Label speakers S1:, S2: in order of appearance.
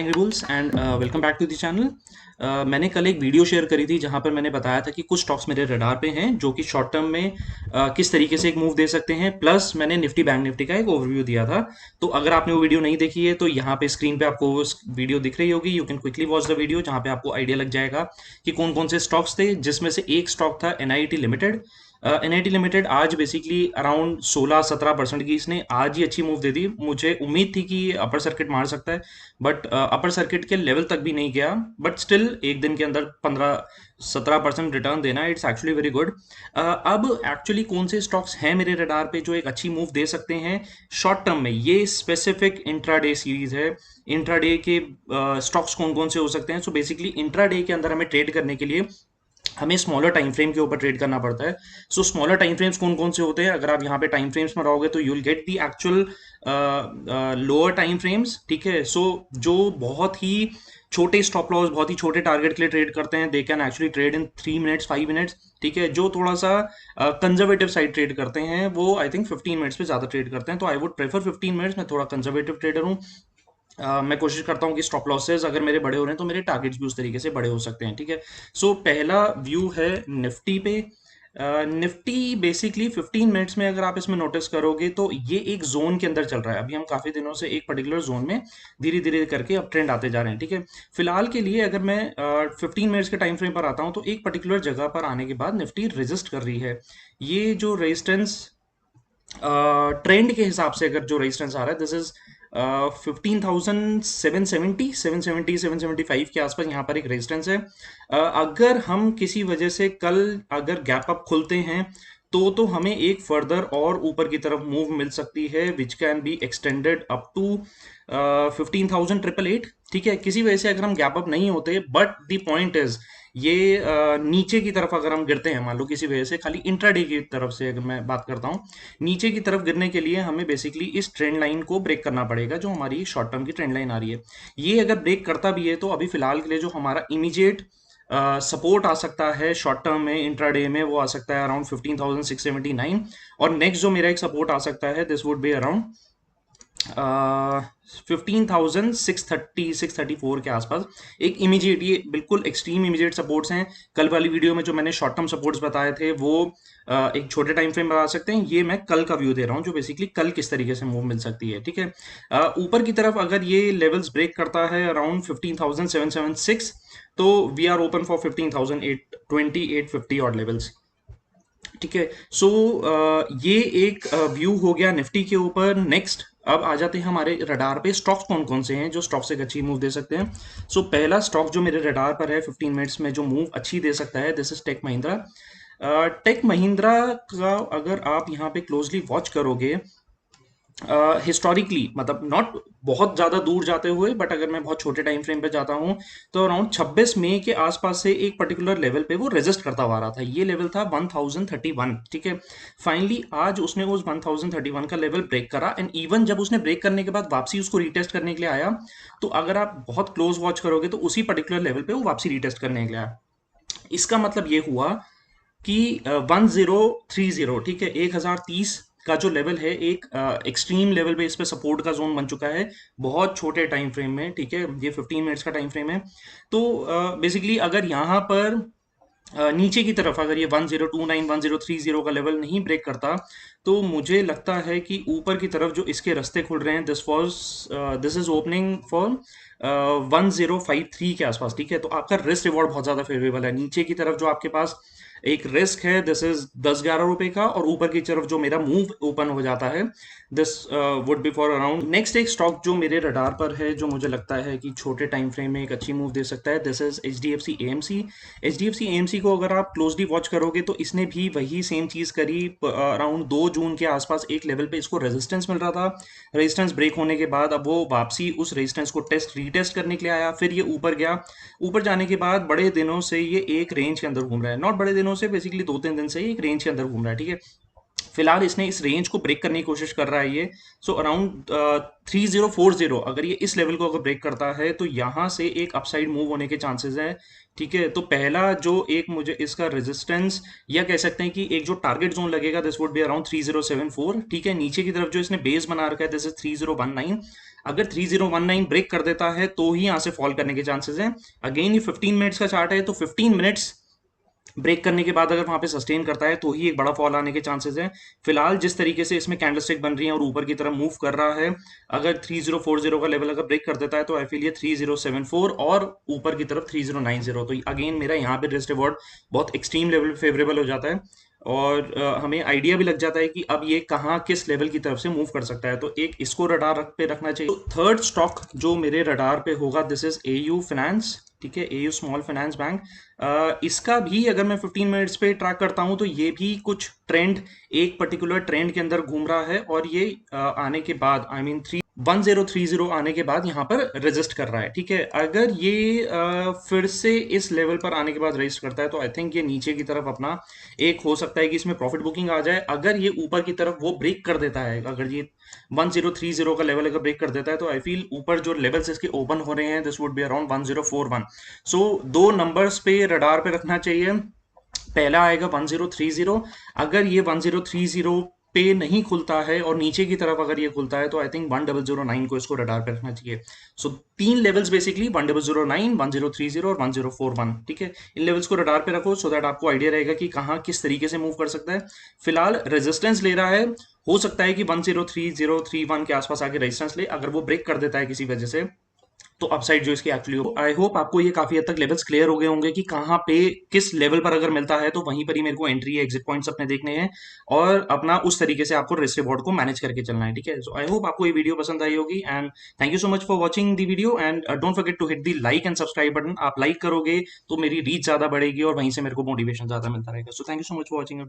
S1: Rules and welcome back to the channel. मैंने कल एक वीडियो शेयर करी थी जहां पर मैंने बताया था कि कुछ स्टॉक्स मेरे रडार पे हैं जो कि शॉर्ट टर्म में किस तरीके से एक मूव दे सकते हैं, प्लस मैंने निफ्टी बैंक निफ्टी का एक ओवरव्यू दिया था। तो अगर आपने वो वीडियो नहीं देखी है तो यहाँ पे स्क्रीन पे आपको वो वीडियो दिख रही होगी। You can quickly watch the video जहाँ पे आपको आइडिया लग जाएगा कि कौन कौन से स्टॉक्स थे, जिसमें से एक स्टॉक था एनआईटी लिमिटेड। एनआईटी लिमिटेड आज बेसिकली अराउंड 16-17% की इसने आज ही अच्छी मूव दे दी। मुझे उम्मीद थी कि ये अपर सर्किट मार सकता है, बट अपर सर्किट के लेवल तक भी नहीं गया। बट स्टिल एक दिन के अंदर 15-17% रिटर्न देना, इट्स एक्चुअली वेरी गुड। अब एक्चुअली कौन से स्टॉक्स हैं मेरे रडार पे जो एक अच्छी मूव दे सकते हैं शॉर्ट टर्म में, ये स्पेसिफिक इंट्राडे सीरीज है। इंट्राडे के स्टॉक्स कौन कौन से हो सकते हैं? सो बेसिकली इंट्राडे के अंदर हमें ट्रेड करने के लिए हमें स्मॉलर टाइम फ्रेम के ऊपर ट्रेड करना पड़ता है। सो स्मॉलर टाइम फ्रेम्स कौन कौन से होते हैं? अगर आप यहाँ पे टाइम फ्रेम्स में रहोगे तो you will get the actual lower time frames. ठीक है, सो जो बहुत ही छोटे स्टॉप लॉस, बहुत ही छोटे टारगेट के लिए ट्रेड करते हैं, they can actually trade in 3 minutes 5 minutes. ठीक है, जो थोड़ा सा कंजर्वेटिव साइड ट्रेड करते हैं वो आई थिंक 15 मिनट्स पे ज्यादा ट्रेड करते हैं। तो आई वुड प्रेफर 15 मिनट्स। मैं थोड़ा कंजर्वेटिव ट्रेडर हूँ। मैं कोशिश करता हूँ कि स्टॉप लॉसेस अगर मेरे बड़े हो रहे हैं तो मेरे टारगेट्स भी उस तरीके से बड़े हो सकते हैं। ठीक है, सो पहला व्यू है निफ्टी पे। निफ्टी बेसिकली 15 मिनट्स में अगर आप इसमें नोटिस करोगे तो ये एक जोन के अंदर चल रहा है। अभी हम काफी दिनों से एक पर्टिकुलर जोन में धीरे धीरे करके अब ट्रेंड आते जा रहे हैं। ठीक है, फिलहाल के लिए अगर मैं 15 मिनट्स के टाइम फ्रेम पर आता हूँ तो एक पर्टिकुलर जगह पर आने के बाद निफ्टी रेजिस्ट कर रही है। ये जो रेजिस्टेंस ट्रेंड के हिसाब से अगर जो रेजिस्टेंस आ रहा है, दिस इज 15,770 775 के आसपास यहाँ पर एक रेजिस्टेंस है। अगर हम किसी वजह से कल अगर गैप अप खुलते हैं तो हमें एक फर्दर और ऊपर की तरफ मूव मिल सकती है, which can be extended up to 15,888। ठीक है, किसी वजह से अगर हम गैप अप नहीं होते, बट द पॉइंट इज ये नीचे की तरफ अगर हम गिरते हैं, मान लो किसी वजह से, खाली इंट्राडे की तरफ से अगर मैं बात करता हूँ, नीचे की तरफ गिरने के लिए हमें बेसिकली इस ट्रेंड लाइन को ब्रेक करना पड़ेगा जो हमारी शॉर्ट टर्म की ट्रेंड लाइन आ रही है। ये अगर ब्रेक करता भी है तो अभी फिलहाल के लिए जो हमारा इमीडिएट सपोर्ट आ सकता है शॉर्ट टर्म में इंट्राडे में, वो आ सकता है अराउंड 15,679। और नेक्स्ट जो मेरा एक सपोर्ट आ सकता है, दिस वुड बी अराउंड 15,634 के आसपास। एक इमीडिएट, ये बिल्कुल एक्सट्रीम इमीडिएट सपोर्ट्स हैं। कल वाली वीडियो में जो मैंने शॉर्ट टर्म सपोर्ट्स बताए थे वो एक छोटे टाइम फ्रेम बता सकते हैं। ये मैं कल का व्यू दे रहा हूँ जो बेसिकली कल किस तरीके से मूव मिल सकती है। ठीक है, ऊपर की तरफ अगर ये लेवल्स ब्रेक करता है अराउंड 15,776, तो वी आर ओपन फॉर 15,820 850 और लेवल्स। ठीक है, सो ये एक व्यू हो गया निफ्टी के ऊपर। नेक्स्ट अब आ जाते हैं हमारे रडार पे स्टॉक्स कौन कौन से हैं जो स्टॉक से एक अच्छी मूव दे सकते हैं। सो पहला स्टॉक जो मेरे रडार पर है 15 मिनट्स में जो मूव अच्छी दे सकता है, दिस इज टेक महिंद्रा। टेक महिंद्रा का अगर आप यहाँ पे क्लोजली वॉच करोगे, हिस्टोरिकली मतलब नॉट बहुत ज्यादा दूर जाते हुए, बट अगर मैं बहुत छोटे टाइम फ्रेम पे जाता हूं तो अराउंड 26 मई के आसपास से एक पर्टिकुलर लेवल पे वो रेजिस्ट करता हुआ आ रहा था। ये लेवल था 1031। ठीक है, फाइनली आज उसने उस 1031 का लेवल ब्रेक करा, एंड इवन जब उसने ब्रेक करने के बाद वापसी उसको रिटेस्ट करने के लिए आया, तो अगर आप बहुत क्लोज वॉच करोगे तो उसी पर्टिकुलर लेवल पे वो वापसी रिटेस्ट करने के लिए आया। इसका मतलब ये हुआ कि 1030, ठीक है, 1030 का जो लेवल है एक एक्सट्रीम लेवल पे, इस पे सपोर्ट का जोन बन चुका है बहुत छोटे टाइम फ्रेम में। ठीक है, ये 15 मिनट्स का टाइम फ्रेम है। तो बेसिकली अगर यहाँ पर नीचे की तरफ अगर ये 1029 1030 का लेवल नहीं ब्रेक करता, तो मुझे लगता है कि ऊपर की तरफ जो इसके रास्ते खुल रहे हैं, दिस इज ओपनिंग फॉर 1053 के आसपास। ठीक है, तो आपका रिस्क रिवॉर्ड बहुत ज्यादा फेवरेबल है। नीचे की तरफ जो आपके पास एक रिस्क है, दिस इज 10-11 रुपए का, और ऊपर की तरफ जो मेरा मूव ओपन हो जाता है, this would be for around. Next एक स्टॉक जो मेरे रडार पर है जो मुझे लगता है कि छोटे टाइम फ्रेम में एक अच्छी मूव दे सकता है, this is HDFC AMC। HDFC AMC को अगर आप क्लोजली वॉच करोगे तो इसने भी वही सेम चीज करी। अराउंड 2 जून के आसपास एक लेवल पे इसको रेजिस्टेंस मिल रहा था। रेजिस्टेंस ब्रेक होने के बाद अब वो वापसी उस रेजिस्टेंस को रीटेस्ट करने के लिए आया, फिर ये ऊपर गया। ऊपर जाने के बाद बड़े दिनों से ये एक रेंज के अंदर घूम रहा है, नॉट बड़े दिनों से, बेसिकली 2-3 दिन से ये एक रेंज के अंदर घूम रहा है। ठीक है, फिलहाल इसने इस रेंज को ब्रेक करने की कोशिश कर रहा है ये। सो अराउंड 3040, अगर ये इस लेवल को अगर ब्रेक करता है तो यहाँ से एक अपसाइड मूव होने के चांसेस हैं। ठीक है, तो पहला जो एक मुझे इसका रेजिस्टेंस या कह सकते हैं कि एक जो टारगेट जोन लगेगा, दिस वुड बी अराउंड 3074। ठीक है, नीचे की तरफ जो इसने बेस बना रखा है, दिस इज 3019। अगर 3019 ब्रेक कर देता है तो ही यहाँ से फॉल करने के चांसेस हैं। अगेन ये 15 मिनट्स का चार्ट है, तो 15 मिनट्स ब्रेक करने के बाद अगर वहां पे सस्टेन करता है तो ही एक बड़ा फॉल आने के चांसेस हैं। फिलहाल जिस तरीके से इसमें कैंडलस्टिक बन रही है और ऊपर की तरफ मूव कर रहा है, अगर 3040 का लेवल अगर ब्रेक कर देता है तो आई फील ये 3074 और ऊपर की तरफ 3090, तो अगेन मेरा यहाँ पे रिस्क रिवॉर्ड बहुत एक्सट्रीम लेवल पे फेवरेबल हो जाता है। और हमें आइडिया भी लग जाता है कि अब ये कहाँ किस लेवल की तरफ से मूव कर सकता है, तो एक इसको रडार पे रखना चाहिए। तो थर्ड स्टॉक जो मेरे रडार पे होगा, दिस इज एयू फाइनेंस। ठीक है, एयू स्मॉल फाइनेंस बैंक। इसका भी अगर मैं 15 मिनट्स पे ट्रैक करता हूं तो ये भी कुछ ट्रेंड, एक पर्टिकुलर ट्रेंड के अंदर घूम रहा है, और ये आने के बाद आई मीन 1030 आने के बाद यहाँ पर रेजिस्ट कर रहा है। ठीक है, अगर ये फिर से इस लेवल पर आने के बाद रेजिस्ट करता है तो आई थिंक ये नीचे की तरफ अपना एक हो सकता है कि इसमें प्रॉफिट बुकिंग आ जाए। अगर ये ऊपर की तरफ वो ब्रेक कर देता है, अगर ये 1030 का लेवल अगर ब्रेक कर देता है तो आई फील ऊपर जो लेवल्स इसके ओपन हो रहे हैं, दिस वुड बी अराउंड 1041। सो दो नंबर्स पे रडार पे रखना चाहिए। पहला आएगा 1030। अगर ये 1030 पे नहीं खुलता है और नीचे की तरफ अगर ये खुलता है तो आई थिंक 1009 को इसको रडार पे रखना चाहिए। सो तीन लेवल्स बेसिकली 1009, 1030 और 1041। ठीक है, इन लेवल्स को रडार पे रखो सो दैट आपको आइडिया रहेगा कि कहाँ किस तरीके से मूव कर सकता है। फिलहाल रेजिस्टेंस ले रहा है, हो सकता है कि 103031 के आसपास आके रेजिस्टेंस ले। अगर वो ब्रेक कर देता है किसी वजह से तो अपसाइड जो इसकी एक्चुअली हो। आई होप आपको ये काफी हद तक लेवल्स क्लियर हो गए होंगे कि कहाँ पे किस लेवल पर अगर मिलता है तो वहीं पर ही मेरे को एंट्री या एग्जिट पॉइंट्स अपने देखने हैं, और अपना उस तरीके से आपको रिस्क रिवॉर्ड को मैनेज करके चलना है। ठीक है, सो आई होप आपको ये वीडियो पसंद आई होगी, and thank you so much for watching the video. And don't forget to hit the like and subscribe button. आप लाइक करोगे तो मेरी रीच ज्यादा बढ़ेगी और वहीं से मेरे को मोटिवेशन ज्यादा मिलता रहेगा। So thank you so much for watching.